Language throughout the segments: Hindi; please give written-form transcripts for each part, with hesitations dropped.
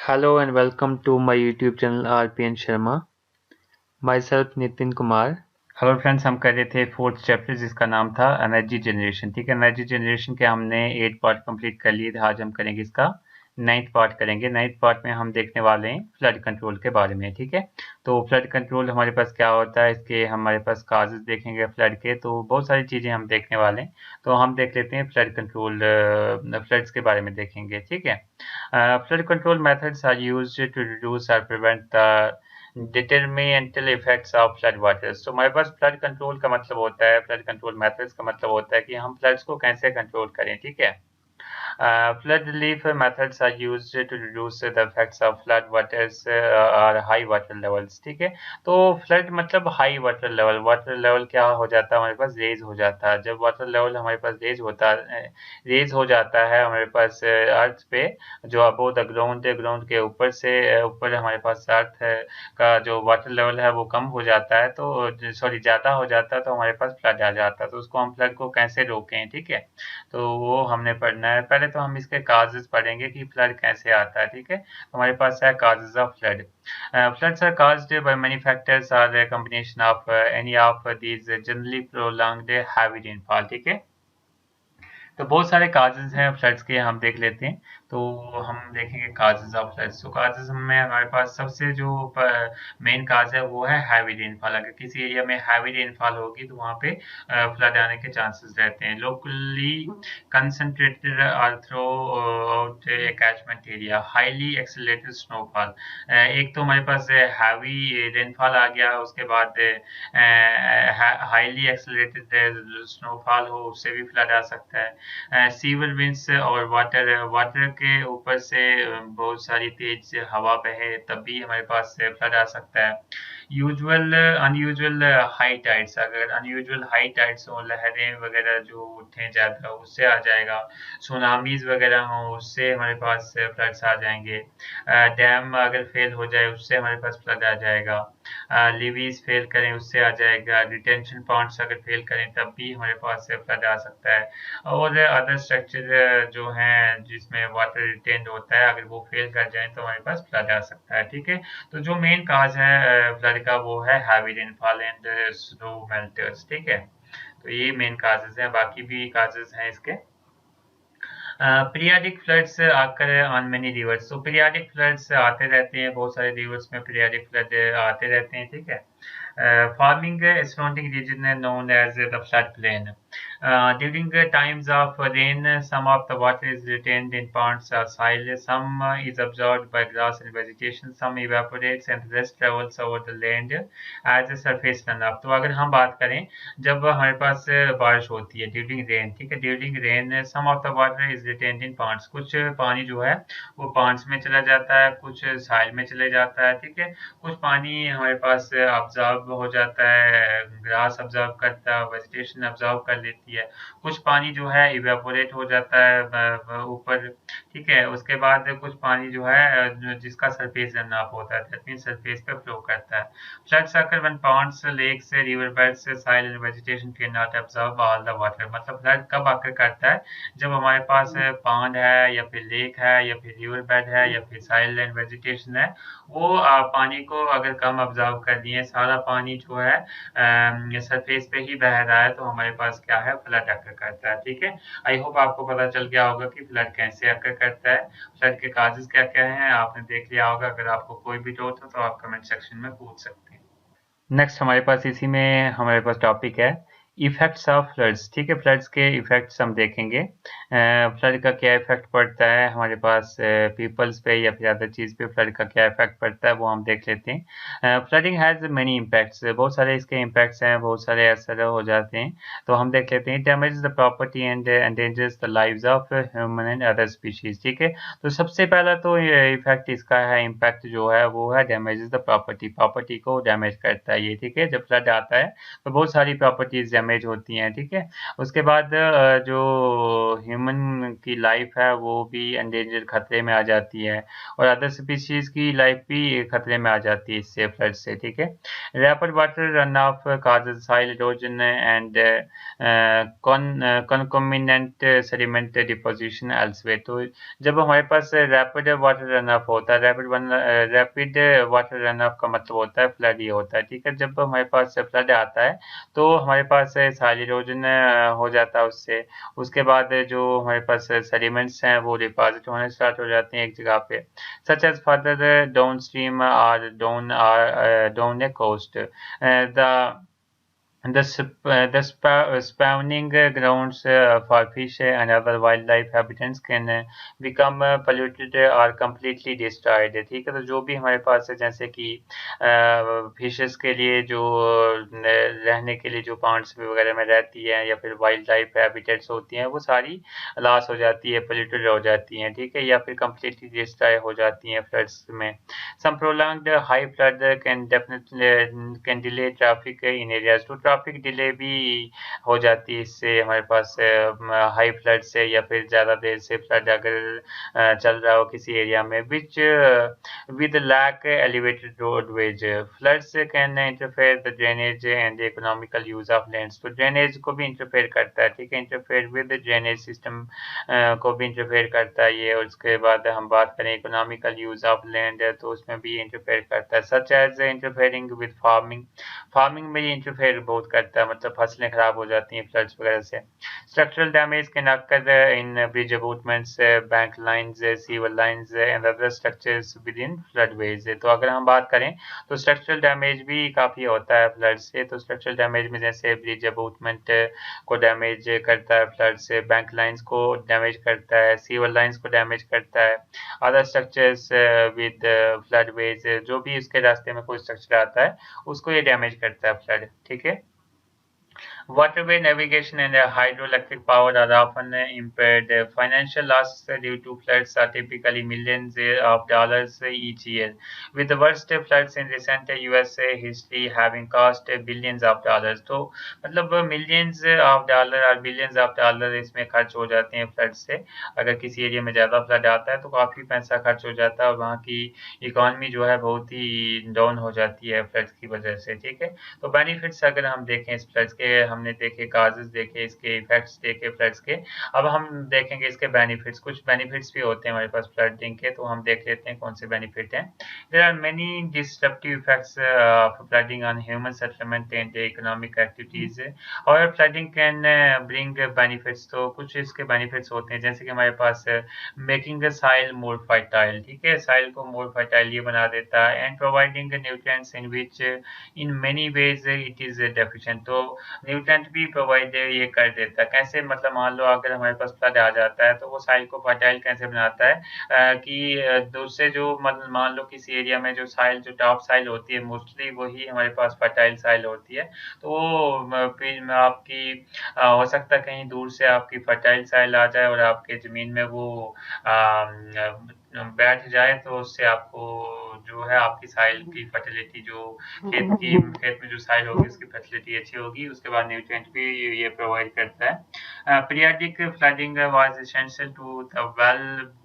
Hello and welcome to my YouTube channel RPN Sharma. Myself Nitin Kumar. Hello friends, हम कर रहे थे फोर्थ चैप्टर जिसका नाम था एनर्जी जनरेशन। ठीक है, एनर्जी जनरेशन के हमने 8 पार्ट कंप्लीट कर लिए थे। आज हम करेंगे इसका 9th पार्ट करेंगे। 9th पार्ट में हम देखने वाले हैं फ्लड कंट्रोल के बारे में। ठीक है, तो फ्लड कंट्रोल हमारे पास क्या होता है, इसके हमारे पास काजेज देखेंगे फ्लड के, तो बहुत सारी चीज़ें हम देखने वाले हैं। तो हम देख लेते हैं फ्लड कंट्रोल, फ्लड्स के बारे में देखेंगे। ठीक है, flood control methods are used to reduce और prevent the detrimental effects of flood waters. तो हमारे पास फ्लड कंट्रोल का मतलब होता है, फ्लड कंट्रोल मेथड्स का मतलब होता है कि हम फ्लड्स को कैसे कंट्रोल करें। ठीक है, flood relief methods are used to reduce the effects of flood waters or high water levels। ठीक है, तो फ्लड मतलब high water level. Water level क्या हो जाता है, हमारे पास रेज हो जाता है। जब वाटर लेवल हमारे पास रेज हो जाता है हमारे पास अर्थ पे, जो अबो द ग्राउंड है, ग्राउंड के ऊपर से ऊपर हमारे पास अर्थ का जो वाटर लेवल है वो कम हो जाता है, तो सॉरी ज़्यादा हो जाता है, तो हमारे पास फ्लड आ जाता है। तो उसको हम फ्लड को कैसे रोकें। ठीक है, तो वो हमने पढ़ना है। पहले तो हम इसके काजेज पढ़ेंगे कि फ्लड कैसे आता है। ठीक है, तो हमारे पास है causes of flood. Floods are caused by many factors or a combination of any of these generally prolonged heavy rainfall। ठीक है, तो बहुत सारे काजेज हैं फ्लड्स के, हम देख लेते हैं। तो हम देखेंगे काजेज ऑफ फ्लड्स। तो काजेज में हमारे पास सबसे जो मेन काज है वो है हैवी रेनफॉल। अगर किसी एरिया में हैवी रेनफॉल होगी तो वहाँ पे फ्लड आने के चांसेस रहते हैं। लोकली कंसंट्रेटेड और throughout catchment area, highly accelerated snowfall. एक तो हमारे पास हैवी रेनफॉल आ गया, उसके बाद हाईली एक्सेलरेटेड स्नोफॉल हो, उससे भी फ्लड आ सकता है। सीवर विंड्स और वाटर वाटर के ऊपर से बहुत सारी तेज हवा बहे, तब भी हमारे पास फ्लड आ सकता है। यूजुअल अनयूजुअल हाई टाइड्स, अगर अनयूजुअल हाई टाइड्स हो, लहरें वगैरह जो उठे ज़्यादा, उससे आ जाएगा। सुनामीज वगैरह हो, उससे हमारे पास फ्लड्स आ जाएंगे। डैम अगर फेल हो जाए, उससे हमारे पास फ्लड आ जाएगा। लीवीज फेल करें, उससे आ जाएगा। डिटेंशन पॉन्ड्स अगर फेल करें, तब भी हमारे पास फ्लड आ सकता है। और अदर स्ट्रक्चर जो हैं जिसमें वाटर रिटेन्ड होता है, अगर वो फेल कर जाए तो हमारे पास फ्लड आ सकता है। ठीक है, तो जो मेन काज है फ्लड का वो है हैवी रेनफॉल एंड स्नो मेल्टर्स। ठीक है, तो ये मेन काजेज हैं, बाकी भी काजेज हैं इसके। पीरियाडिक फ्लड्स आकर ऑन मेनी रिवर्स। तो पीरियाडिक फ्लड्स आते रहते हैं, बहुत सारे रिवर्स में पीरियाडिक फ्लड आते रहते हैं। ठीक है, forming a surrounding region known as the floodplain. During times of rain, some of the water is retained in ponds or soil, some is absorbed by grass and vegetation, some evaporates and the rest travels over the land as a surface runoff। तो अगर हम बात करें, जब हमारे पास बारिश होती है ड्यूरिंग रेन, ठीक है, during rain some of the water is retained in ponds. कुछ पानी जो है वो पॉन्ड्स में चला जाता है, कुछ साइल में चले जाता है। ठीक है, कुछ पानी हमारे पास ऑब्जर्व हो जाता है, ग्रास ऑब्जर्व करता है, वेजिटेशन ऑब्जर्व कर लेती है। कुछ पानी जो है इवेपोरेट हो जाता है ऊपर। ठीक है, उसके बाद कुछ पानी जो है जिसका सरफेस रन ऑफ होता है, दैट मींस सरफेस पे फ्लो करता है। Floods occur when ponds, lakes, river beds, soil and vegetation cannot absorb all the water। मतलब फ्लड कब आकर करता है, जब हमारे पास पॉन्ड है या फिर लेक है या फिर रिवर बेड है या फिर साइल एंड वेजिटेशन है, वो पानी को अगर कम ऑब्जर्व कर दिए, सारा पानी जो है सरफेस पे ही बह रहा है, तो हमारे पास क्या है, फ्लड अकर करता है। ठीक है, आई होप आपको पता चल गया होगा कि फ्लड कैसे अकर करता है, फ्लड के काजेज क्या क्या हैं, आपने देख लिया होगा। अगर आपको कोई भी डाउट हो तो आप कमेंट सेक्शन में पूछ सकते हैं। नेक्स्ट हमारे पास इसी में हमारे पास टॉपिक है इफेक्ट्स ऑफ फ्लड्स। ठीक है, फ्लड्स के इफेक्ट्स हम देखेंगे। फ्लड का क्या इफेक्ट पड़ता है हमारे पास पीपल्स पे या फिर अदर चीज़ पे, फ्लड का क्या इफेक्ट पड़ता है वो हम देख लेते हैं। फ्लडिंग हैज़ मेनी इम्पैक्ट्स, बहुत सारे इसके इम्पैक्ट्स हैं, बहुत सारे असर हो जाते हैं। तो हम देख लेते हैं। Damage the property and endangers the lives of human and other species. ठीक है, तो सबसे पहला तो इफेक्ट इसका है, इम्पैक्ट जो है वो है डैमेज द प्रॉपर्टी, प्रॉपर्टी को डैमेज करता है ये। ठीक है, जब फ्लड आता है तो बहुत सारी प्रॉपर्टीज डैमेज होती हैं, ठीक है। उसके बाद जो ह्यूमन की लाइफ है वो भी एंडेंजर खतरे में आ जाती है, और अदर स्पीशीज की लाइफ भी खतरे में आ जाती है इससे, फ्लड से, ठीक है। Rapid water run of causes soil erosion and concomitant sediment deposition elsewhere। तो जब हमारे पास रैपिड वाटर रन ऑफ होता है, रैपिड वाटर रन ऑफ का मतलब होता है फ्लड, ये होता है, ठीक है। जब हमारे पास फ्लड आता है तो हमारे पास सॉइल इरोजन हो जाता है उससे। उसके बाद जो हमारे पास सेडिमेंट्स हैं वो डिपॉजिट होने स्टार्ट हो जाते हैं एक जगह पे, such as further downstream और down a coast. The the spawning grounds for fish and other wildlife habitats can become polluted or completely destroyed। ठीक है, तो जो भी हमारे पास है, जैसे कि फिशेस के लिए जो रहने के लिए जो पॉन्ड्स वगैरह में रहती है, या फिर वाइल्ड लाइफ हैबिटेट्स होती हैं, वो सारी लॉस हो जाती है, पोल्यूटेड हो जाती हैं, ठीक है, या फिर completely डिस्ट्रॉय हो जाती हैं फ्लड्स में। Some prolonged high flood can definitely can delay traffic in areas। तो ट्रैफिक डिले भी हो जाती है इससे हमारे पास हाई फ्लड से, या फिर ज़्यादा देर से फ्लड अगर चल रहा हो किसी एरिया में, विच with lack elevated roadways। Floods can interfere the drainage and the economical use of lands। तो ड्रेनेज को भी इंटरफेयर करता है, ठीक है, इंटरफेयर विद ड्रेनेज सिस्टम को भी इंटरफेयर करता है ये। और उसके बाद हम बात करें इकोनॉमिकल यूज ऑफ लैंड, तो उसमें भी इंटरफेयर करता है, such as interfering with farming. Farming में ये इंटरफेयर बहुत करता है, मतलब फसलें खराब हो जाती हैं फ्लड्स वगैरह से। Structural damage can occur in bridge abutments, bank lines, sewer lines and other structures within floodways. तो अगर हम बात करें तो स्ट्रक्चरल डैमेज भी काफ़ी होता है फ्लड से। तो स्ट्रक्चरल डैमेज में जैसे ब्रिज अबूटमेंट को डैमेज करता है फ्लड से, बैंक लाइन्स को डैमेज करता है, सीवर लाइन्स को डैमेज करता है, other structures with flood ways, जो भी उसके रास्ते में कोई स्ट्रक्चर आता है उसको ये डैमेज करता है फ्लड, ठीक है। Waterway navigation and hydroelectric power are often impaired। Financial losses due to floods are typically millions of dollars each year, with the worst floods in recent USA history having cost billions of dollars। तो मतलब मिलियंस ऑफ डॉलर और बिलियंस ऑफ डॉलर इसमें खर्च हो जाते हैं फ्लड से। अगर किसी एरिया में ज़्यादा फ्लड आता है तो काफ़ी पैसा खर्च हो जाता है, और वहाँ की इकॉनमी जो है बहुत ही डाउन हो जाती है फ्लड की वजह से, ठीक है। तो बेनिफिट्स अगर हम देखें इस फ्लड्स के, हमने देखे काजेस देखे, इसके इफेक्ट्स देखे फ्लड्स के, अब हम देखेंगे इसके बेनिफिट्स। कुछ बेनिफिट्स भी होते हैं हमारे पास फ्लडिंग के, तो हम देख लेते हैं कौन से बेनिफिट हैं। There are many disruptive effects of flooding on human settlement and economic activities, और फ्लडिंग कैन ब्रिंग बेनिफिट्स। तो कुछ इसके बेनिफिट्स होते हैं, जैसे कि हमारे पास making the soil more fertile, ठीक है, साइल को मोर फर्टाइल ये बना देता है, and providing nutrients in which in many ways it is deficient. तो न्यूट्रिएंट भी प्रोवाइड ये कर देता है, कैसे, मतलब मान लो अगर हमारे पास फ्लड आ जाता है तो वो साइल को फर्टाइल कैसे बनाता है, कि दूसरे जो मतलब मान लो किसी एरिया में जो साइल, जो टॉप साइल होती है मोस्टली वही हमारे पास फर्टाइल साइल होती है, तो वो फिर आपकी हो सकता है कहीं दूर से आपकी फर्टाइल साइल आ जाए और आपके ज़मीन में वो बैठ जाए, तो उससे आपको जो है आपकी साइल की फर्टिलिटी, जो खेत में जो साइल होगी उसकी फर्टिलिटी अच्छी होगी। उसके बाद न्यूट्रिएंट भी ये प्रोवाइड करता है। Periodic flooding was essential to the well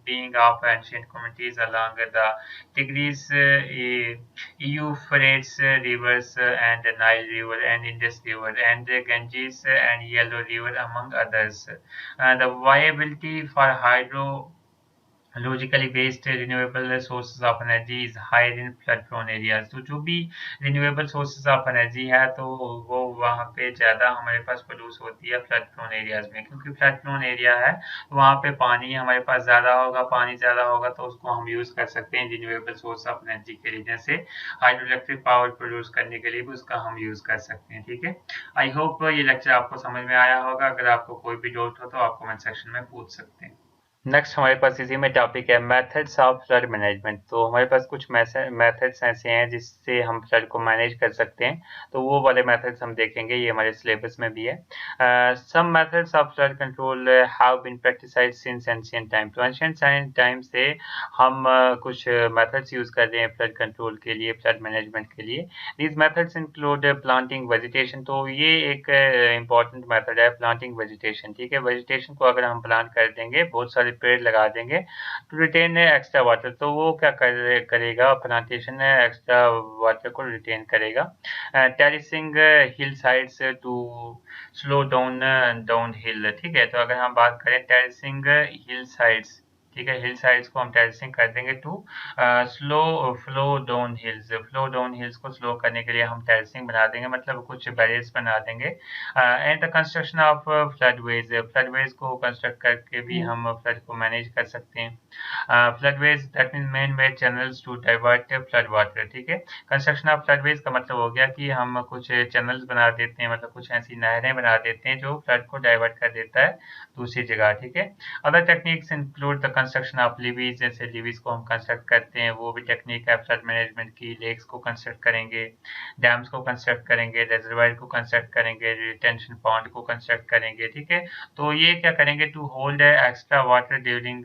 being of ancient communities along the Tigris, Euphrates rivers and Nile River and Indus River and Ganges and Yellow River among others। The viability for logically based renewable sources of energy is higher in flood prone areas। तो जो भी renewable sources of energy है तो वो वहाँ पे ज़्यादा हमारे पास प्रोड्यूस होती है flood prone areas में, क्योंकि flood prone area है तो वहाँ पे पानी हमारे पास ज़्यादा होगा, पानी ज़्यादा होगा तो उसको हम यूज़ कर सकते हैं renewable source of energy के लिए, जैसे हाइड्रोइलेक्ट्रिक पावर प्रोड्यूस करने के लिए भी उसका हम यूज़ कर सकते हैं, ठीक है। आई होप ये लेक्चर आपको समझ में आया होगा। अगर आपको कोई भी डाउट हो तो आप कमेंट सेक्शन में पूछ सकते हैं। नेक्स्ट हमारे पास इसी में टॉपिक है मेथड्स ऑफ फ्लड मैनेजमेंट। तो हमारे पास कुछ मेथड्स ऐसे हैं जिससे हम फ्लड को मैनेज कर सकते हैं, तो वो वाले मेथड्स हम देखेंगे, ये हमारे सिलेबस में भी है। Some methods of flood control have been practicised since ancient time. तो एंशिएंट टाइम से हम कुछ मेथड्स यूज कर रहे हैं फ्लड कंट्रोल के लिए, फ्लड मैनेजमेंट के लिए। These methods include planting vegetation. तो ये एक इम्पॉर्टेंट मेथड है, प्लांटिंग वेजिटेशन, ठीक है। वेजिटेशन को अगर हम प्लांट कर देंगे, बहुत सारे पेड़ लगा देंगे टू रिटेन एक्स्ट्रा वाटर, तो वो क्या करेगा, प्लांटेशन एक्स्ट्रा वाटर को रिटेन करेगा। Terracing hillsides to slow down downhill, ठीक है। तो अगर हम बात करें टेरिसिंग हिल साइड्स, ठीक है, हिल साइड्स को हम टेरिसिंग कर देंगे to slow flow down hills. Flow down hills को स्लो करने के लिए हम टेरिसिंग बना देंगे, मतलब कुछ बैरियर्स बना देंगे। एंड द कंस्ट्रक्शन ऑफ फ्लडवेज को कंस्ट्रक्ट करके भी हम फ्लड को मैनेज कर सकते हैं। Floodways that mean main way channels to divert flood water, ठीक है। कंस्ट्रक्शन ऑफ फ्लडवेज का मतलब हो गया कि हम कुछ चैनल्स बना देते हैं, मतलब कुछ ऐसी नहरें बना देते हैं जो फ्लड को डाइवर्ट कर देता है दूसरी जगह, ठीक है। Other techniques include the construction of levees, जैसे लीवीज को हम कंस्ट्रक्ट करते हैं, वो भी टेक्निक है फ्लड मैनेजमेंट की। लेक्स को कंस्ट्रक्ट करेंगे, डैम्स को कंस्ट्रक्ट करेंगे, रिजर्वायर को कंस्ट्रक्ट करेंगे, रिटेंशन पॉन्ड को कंस्ट्रक्ट करेंगे, ठीक है। तो ये क्या करेंगे, to hold extra water during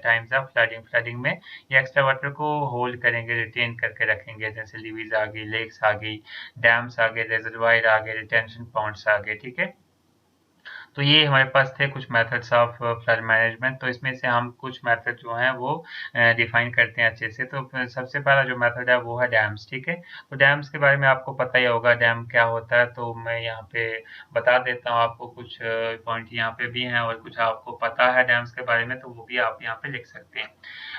times of flooding. Flooding में ये एक्स्ट्रा वाटर को होल्ड करेंगे, रिटेन करके रखेंगे, जैसे लीवीज आ गई, लेक्स आ गई, डैम्स आ गए, रिजर्वायर आ गए, रिटेंशन पॉन्ड्स आ गए, ठीक है। तो ये हमारे पास थे कुछ मेथड्स ऑफ फ्लड मैनेजमेंट। तो इसमें से हम कुछ मेथड जो हैं वो डिफाइन करते हैं अच्छे से। तो सबसे पहला जो मेथड है वो है डैम्स, ठीक है। तो डैम्स के बारे में आपको पता ही होगा, डैम क्या होता है। तो मैं यहाँ पे बता देता हूँ आपको, कुछ पॉइंट यहाँ पे भी हैं और कुछ आपको पता है डैम्स के बारे में, तो वो भी आप यहाँ पे लिख सकते हैं।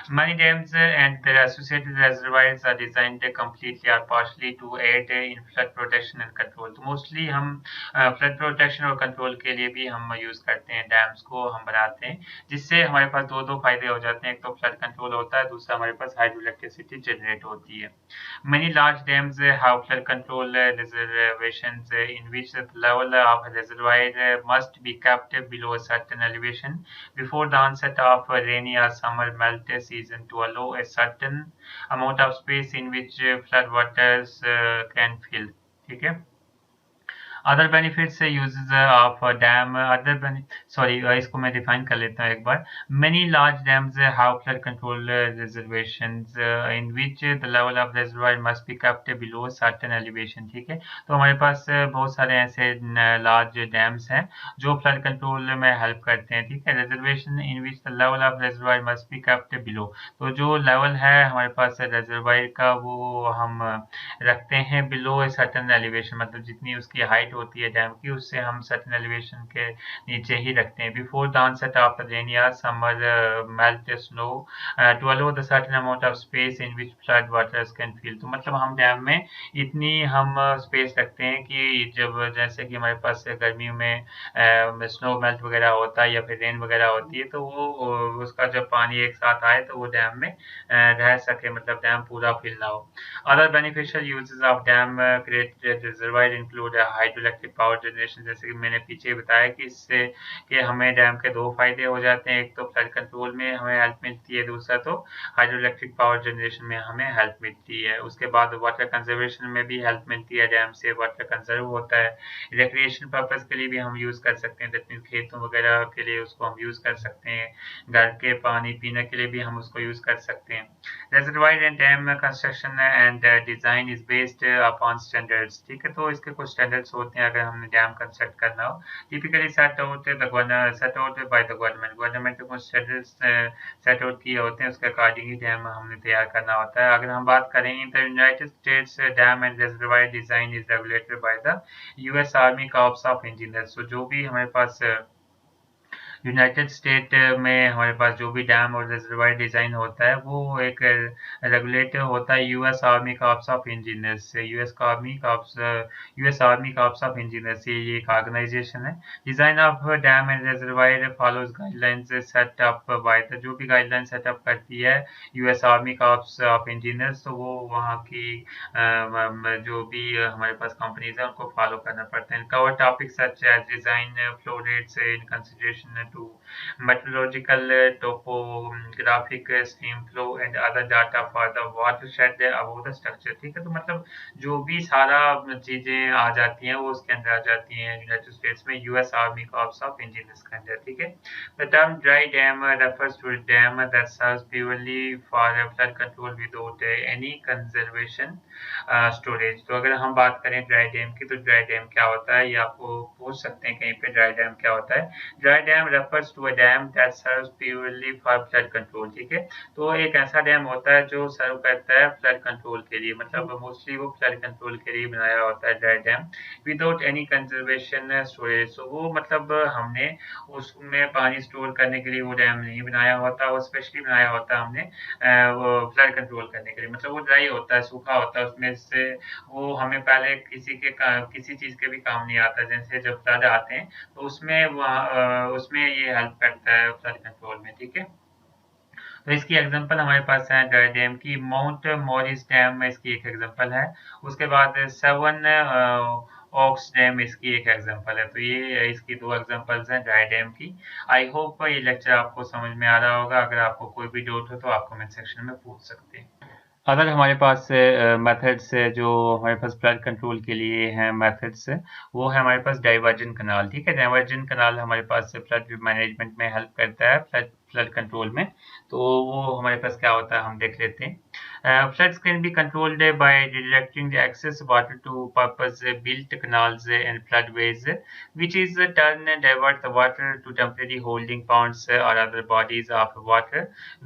Many dams and their associated reservoirs are designed completely or partially to aid in flood protection and control। तो मोस्टली हम फ्लड प्रोटेक्शन और कंट्रोल के लिए भी हम यूज करते हैं, डैम्स को हम बनाते हैं, जिससे हमारे पास दो दो फायदे हो जाते हैं। एक तो फ्लड कंट्रोल होता है, दूसरा हमारे पास हाइड्रो इलेक्ट्रिसिटी जनरेट होती है। Many large dams have flood control reservations in which the level of a reservoir must be kept below a certain elevation before the onset of rainy or summer melt season to allow a certain amount of space in which floodwaters can fill, ठीक है। Other benefits uses of dam, sorry इसको मैं डिफाइन कर लेता हूँ एक बार। Many large dams have flood control reservations in which the level of reservoir must be kept below certain elevation, ठीक है। तो हमारे पास बहुत सारे ऐसे लार्ज डैम्स हैं जो फ्लड कंट्रोल में हेल्प करते हैं, ठीक है। Reservation in which the level of reservoir must be kept below, तो जो लेवल है हमारे पास रिजर्वायर का वो हम रखते हैं बिलो ए सर्टेन एलिवेशन, मतलब जितनी उसकी हाइट होती है डैम की, उससे हम सर्टेन एलिवेशन के नीचे ही रखते हैं। Before the onset of rain या summer melt snow to allow the certain amount of space in which flood waters can fill. तो मतलब हम डैम में इतनी हम स्पेस रखते हैं कि जब जैसे कि हमारे पास गर्मियों में स्नो मेल्ट वगैरह होता है या फिर रेन वगैरह होती है, तो वो उसका जब पानी एक साथ आए तो वो डैम में रह सके, मतलब डैम पूरा फिल ना हो। Other beneficial uses of dam created reservoir include hydroelectric power generation, जैसे कि मैंने पीछे बताया कि इससे कि हमें डैम के दो फायदे हो जाते हैं, एक तो फ्लड कंट्रोल में हमें हेल्प मिलती है, दूसरा तो हाइड्रो इलेक्ट्रिक पावर जनरेशन में हमें हेल्प मिलती है। उसके बाद वाटर कंजर्वेशन में भी हेल्प मिलती है, डैम से वाटर कंजर्व होता है। रिक्रिएशन पर्पज के लिए भी हम यूज कर सकते हैं, दैट मीन खेतों वगैरह के लिए उसको हम यूज कर सकते हैं, घर के पानी पीने के लिए भी हम उसको यूज कर सकते हैं। Reservoir and dam construction and design is based upon standards, ठीक है। तो इसके कुछ स्टैंडर्ड्स होते हैं अगर हमने डैम कंस्ट्रक्ट करना हो। Typically set out by the government ने कुछ स्टैंडर्ड्स सेट आउट किए होते हैं, उसके अकॉर्डिंग ही डैम हमने तैयार करना होता है। अगर हम बात करें the United states dam and reservoir design is regulated by the US army corps of engineers. तो जो भी हमारे पास यूनाइटेड स्टेट में हमारे पास जो भी डैम और रिजर्वायर डिजाइन होता है वो एक रेगुलेटर होता है US army corps of engineers से। US army corps of engineers से ये एक ऑर्गेनाइजेशन है। Design of dam and reservoir follows guidelines set up by the, जो भी गाइडलाइन सेटअप करती है US army corps of engineers, तो वो वहाँ की जो भी हमारे पास कंपनीज है उनको फॉलो करना पड़ता है। Cover topic such as design flow rates in consideration to meteorological, topographic, stream flow and other data for the watershed above the structure। ठीक है, तो मतलब जो भी सारा चीजें आ जाती हैं वो उसके अंदर आ जाती हैं यूनाइटेड स्टेट्स में, US army corps of engineers के अंदर। ठीक है, the term dry dam refers to a dam that serves purely for flood control without any conservation storage. तो अगर हम बात करें ड्राई डैम की, तो ड्राई डैम क्या होता है, ये आपको पूछ सकते हैं कहीं पे, ड्राई डैम क्या होता है। Dry dam refers to a dam that serves purely for flood control. ठीक है, तो एक ऐसा डैम होता है जो सर्व करता है फ्लड कंट्रोल के लिए, मतलब मोस्टली वो फ्लड कंट्रोल के लिए बनाया होता है dry dam, without any conservation storage. तो वो मतलब हमने उसमें पानी स्टोर करने के लिए वो डैम नहीं बनाया होता, वो स्पेशली बनाया होता है हमने वो फ्लड कंट्रोल करने के लिए। मतलब वो ड्राई होता है, सूखा होता है, उसमें से वो हमें पहले किसी चीज के भी काम नहीं आता। जैसे जब फ्लड आते हैं तो उसमें ये हेल्प करता है फ्लड कंट्रोल में। ठीक है, तो इसकी एग्जांपल हमारे पास है ड्राई डैम की, माउंट मॉरिस डैम में इसकी एक एग्जांपल है। उसके बाद सेवन ऑक्स डैम इसकी एक एग्जांपल है। तो ये इसकी दो एग्जांपल्स हैं ड्राई डैम की। आई होप ये लेक्चर आपको समझ में आ रहा होगा। अगर आपको कोई भी डाउट हो तो आप कमेंट सेक्शन में पूछ सकते हैं। अगर हमारे पास मेथड्स जो हमारे पास फ्लड कंट्रोल के लिए हैं मेथड्स, वो है हमारे पास डाइवर्जन कनाल। ठीक है, डाइवर्जन कनाल हमारे पास फ्लड मैनेजमेंट में हेल्प करता है, फ्लड फ्लड कंट्रोल में। तो वो हमारे पास क्या होता है हम देख लेते हैं। Floods can be controlled by redirecting the excess water to purpose built canals and floodways, which is turn divert the water to temporary holding ponds or other bodies of water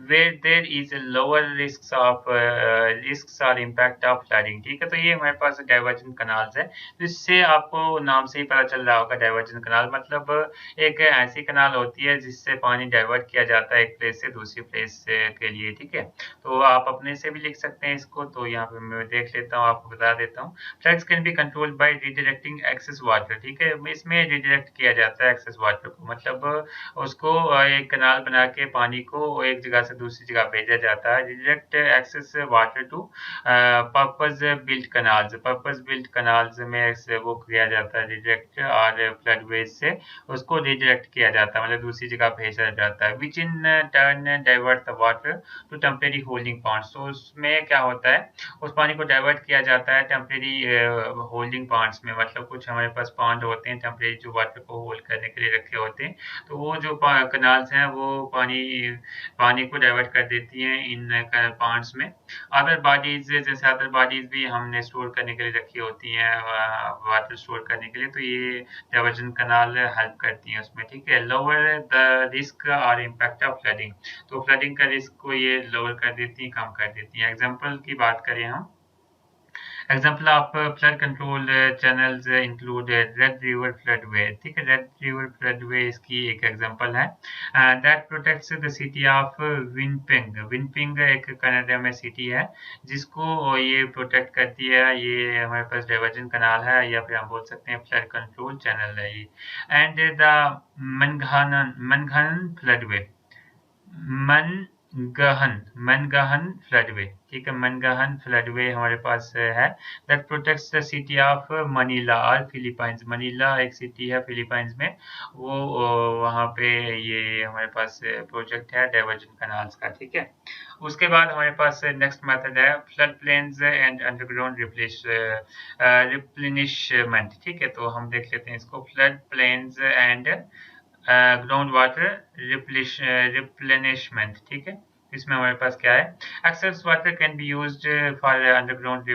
where there is a lower risks or impact of flooding। ठीक है, तो ये हमारे पास डाइवर्जन कनाल्स है। तो इससे आपको नाम से ही पता चल रहा होगा, डाइवर्जन कनाल मतलब एक ऐसी कनाल होती है जिससे पानी डाइवर्ट किया जाता है एक प्लेस से दूसरी प्लेस के लिए। ठीक है, तो आप अपने से भी लिख सकते हैं इसको। तो यहाँ पे मैं देख लेता हूँ, आपको बता देता हूँ। Floods can be controlled by redirecting excess water. ठीक है, इसमें रिडायरेक्ट किया जाता है एक्सेस वाटर को, मतलब उसको एक कनाल बना के पानी को एक जगह से दूसरी जगह भेजा जाता है। Redirect excess water to purpose built canals, purpose built canals में से वो किया जाता है रिडायरेक्ट, और फ्लडवेज से उसको रिडायरेक्ट किया जाता है, मतलब दूसरी जगह भेजा जाता है। Which in turn divert the water to temporary holding ponds. तो उसमें क्या होता है, उस पानी को डाइवर्ट किया जाता है टेम्परेरी होल्डिंग पॉन्ड्स में, मतलब कुछ हमारे पास पॉन्ड होते हैं टेम्परेरी जो वाटर को होल्ड करने के लिए रखे होते हैं। तो वो जो कनाल्स हैं वो पानी को डाइवर्ट कर देती हैं इन पॉन्ड्स में। अदर बॉडीज, जैसे अदर बॉडीज भी हमने स्टोर करने के लिए रखी होती हैं वाटर स्टोर करने के लिए, तो ये डाइवर्जन कनाल हेल्प करती हैं उसमें। ठीक है, लोअर द रिस्क और इम्पैक्ट ऑफ फ्लडिंग। तो फ्लडिंग का रिस्क को ये लोअर कर देती हैं, कम कर देती हैं। एग्जाम्पल की बात करें हम, example of flood control channels include red river floodway. ठीक है, रेड रिवर फ्लडवे इसकी एक एग्जाम्पल है। That protects the city of Winnipeg. Winnipeg एक कनाडा में सिटी है जिसको ये प्रोटेक्ट करती है। ये हमारे पास डाइवर्जन कनाल है, या फिर हम बोल सकते हैं फ्लड कंट्रोल चैनल है ये। And the Mangahan floodway, Mangahan Mangahan floodway. ठीक है, मनगहन फ्लडवे हमारे पास है। That protects the city of Manila और फिलीपाइंस। मनीला एक सिटी है फिलीपाइंस में, वो वहाँ पे ये हमारे पास प्रोजेक्ट है डाइवर्जन कनाल्स का। ठीक है, उसके बाद हमारे पास नेक्स्ट मेथड है flood plains and underground replenishment. ठीक है, तो हम देख लेते हैं इसको, flood plains and ground water replenishment. ठीक है, इसमें हमारे पास क्या है, excess water can be used for underground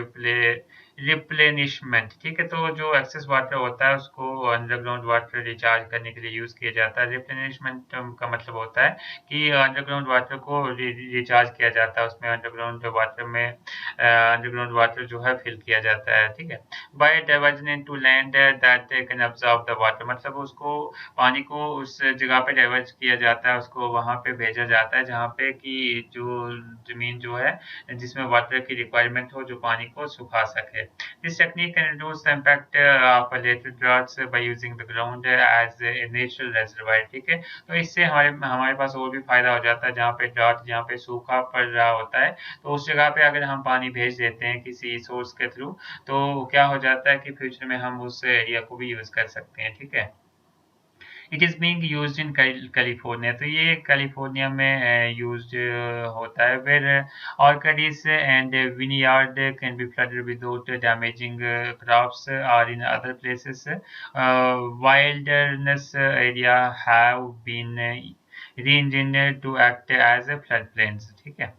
replenishment. ठीक है, तो जो एक्सेस वाटर होता है उसको अंडरग्राउंड वाटर रिचार्ज करने के लिए यूज किया जाता है। रिप्लेनिशमेंट का मतलब होता है कि अंडरग्राउंड वाटर को रिचार्ज किया जाता है, उसमें अंडरग्राउंड वाटर में अंडरग्राउंड वाटर जो है फिल किया जाता है। ठीक है, by diversion into land that can absorb the water, मतलब उसको पानी को उस जगह पे डाइवर्ट किया जाता है, उसको वहां पे भेजा जाता है जहाँ पे कि जो जमीन जो है जिसमें वाटर की रिक्वायरमेंट हो, जो पानी को सुखा सके। This technique can reduce the impact of later droughts by using the ground as a natural reservoir. ठीक है, तो इससे हमारे पास और भी फायदा हो जाता है, जहाँ पे ड्रॉट, जहाँ पे सूखा पड़ रहा होता है, तो उस जगह पे अगर हम पानी भेज देते हैं किसी सोर्स के थ्रू, तो क्या हो जाता है कि फ्यूचर में हम उस एरिया को भी यूज कर सकते हैं। ठीक है, it is being used in California, तो ये कैलिफोर्निया में यूज्ड होता है। Where orchards and vineyard can be flooded without damaging crops or in other places. Wilderness area have been re-engineered to act as a floodplains, ठीक है।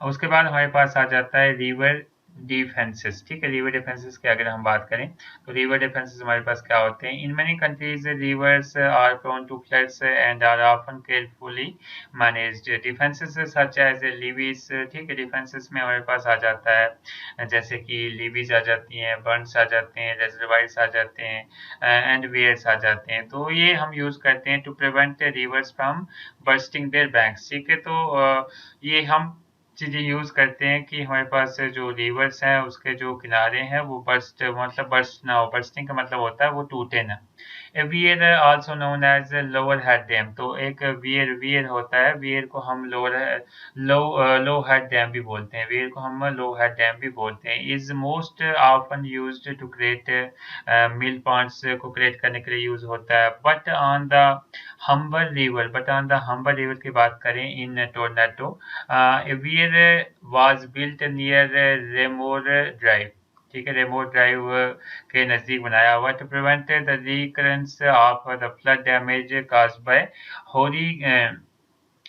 उसके बाद हमारे पास आ जाता है रिवर डिफेंसेस, ठीक है। रिवर डिफेंसेस की अगर हम बात करें तो रिवर डिफेंसेस हमारे पास क्या होते हैं। In many countries rivers are prone to floods and are often carefully managed. Defences such as levees, ठीक है। डिफेंसेस में हमारे पास आ जाता है जैसे कि लीवीज आ जाती हैं, बर्न्स आ जाते हैं, रेजर्वायर्स आ जाते हैं एंड वेयर्स आ जाते हैं। तो ये हम यूज करते हैं to prevent rivers from bursting their banks, ठीक है। तो ये हम चीज़ें यूज़ करते हैं कि हमारे पास जो रिवर्स हैं उसके जो किनारे हैं वो बर्स्ट ना हो। बर्स्टिंग का मतलब होता है वो टूटे ना। A weir also known as lower head dam, तो एक वियर वियर होता है, वियर को हम लो हेड डैम भी बोलते हैं, वियर को हम लो हेड डैम भी बोलते हैं। Is most often used to create mill ponds को क्रिएट करने के लिए यूज होता है। But on the Humber river की बात करें in Toronto, weir was built near Raymore drive, ठीक है। रेमोर ड्राइव के नजदीक बनाया हुआ to prevent the recurrence of the flood damage caused by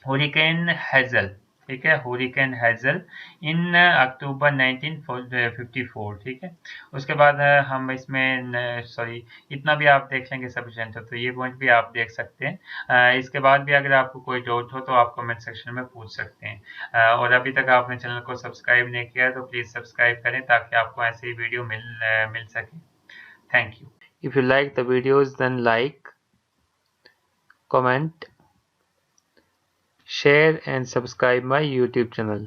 hurricane Hazel, ठीक है। हुरिकेन हेजल इन अक्टूबर 1954, ठीक है। उसके बाद हम इसमें सॉरी इतना भी आप देख लेंगे सफिशिएंट है, तो ये पॉइंट भी आप देख सकते हैं। इसके बाद भी अगर आपको कोई डाउट हो तो आप कमेंट सेक्शन में पूछ सकते हैं। और अभी तक आपने चैनल को सब्सक्राइब नहीं किया तो प्लीज़ सब्सक्राइब करें ताकि आपको ऐसे ही वीडियो मिल सके। Thank you. If you like the videos then like, comment, share and subscribe my YouTube channel.